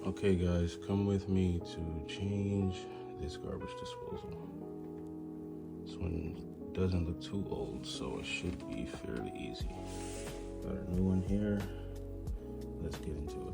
Okay guys, come with me to change this garbage disposal. This one doesn't look too old, so it should be fairly easy. Got a new one here. Let's get into it.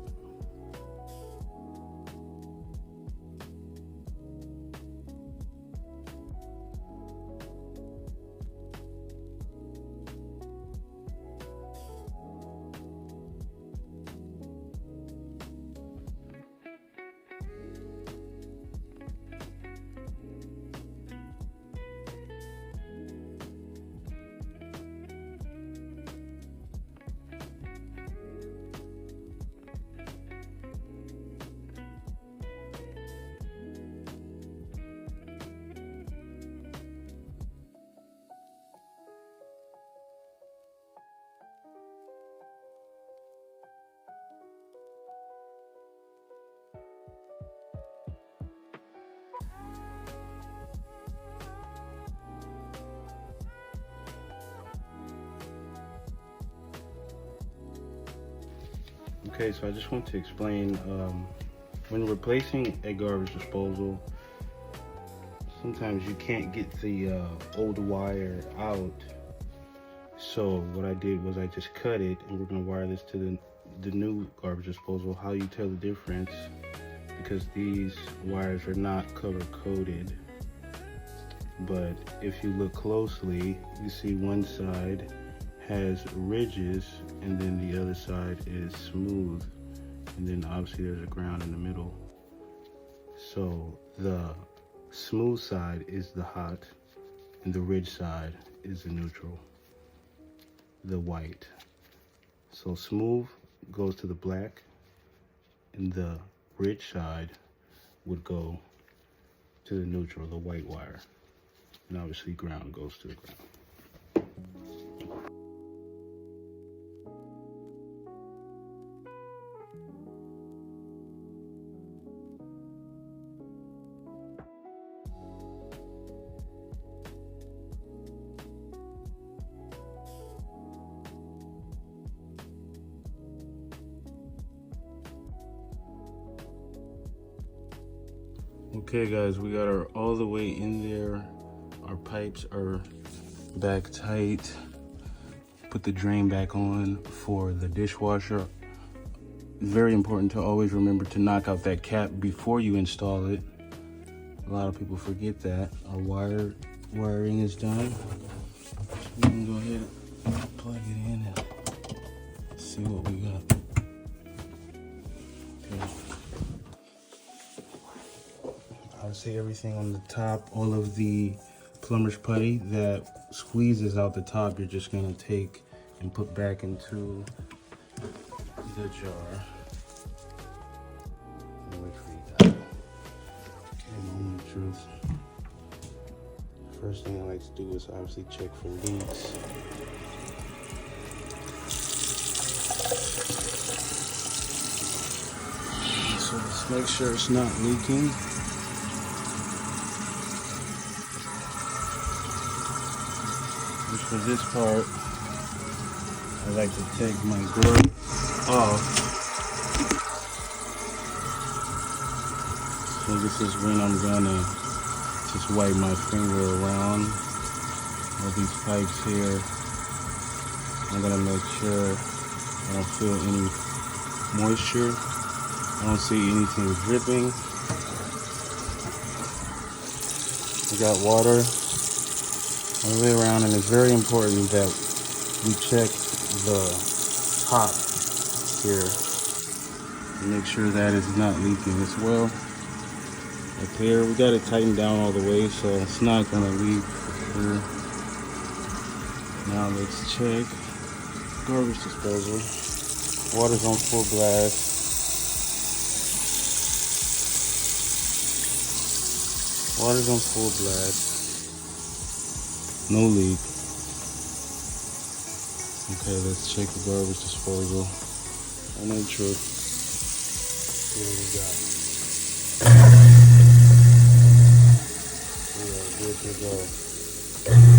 Okay, so I just want to explain, when replacing a garbage disposal, sometimes you can't get the old wire out. So what I did was I just cut it, and we're gonna wire this to the new garbage disposal. How you tell the difference, because these wires are not color coded, but if you look closely, you see one side has ridges and then the other side is smooth, and then obviously there's a ground in the middle. So the smooth side is the hot and the ridge side is the neutral, the white. So smooth goes to the black and the ridge side would go to the neutral, the white wire, and obviously ground goes to the ground. Okay guys, we got our all the way in there. Our pipes are back tight. Put the drain back on for the dishwasher. Very important to always remember to knock out that cap before you install it. A lot of people forget that. Our wiring is done. We can go ahead and plug it in and see what we got. Okay. I see everything on the top, all of the plumber's putty that squeezes out the top, you're just gonna take and put back into the jar. Wait for you. Okay, moment of truth. First thing I like to do is obviously check for leaks. So let's make sure it's not leaking. For this part, I like to take my glove off. So this is when I'm gonna just wipe my finger around all these pipes here. I'm gonna make sure I don't feel any moisture. I don't see anything dripping. We got water all the way around, and it's very important that we check the top here and make sure that is not leaking as well. Up here, we got it tightened down all the way, so it's not gonna leak here. Now let's check garbage disposal. Water's on full blast. Water's on full blast. No leak. Okay, let's check the garbage disposal. I know truth. What do we got? We are good to go.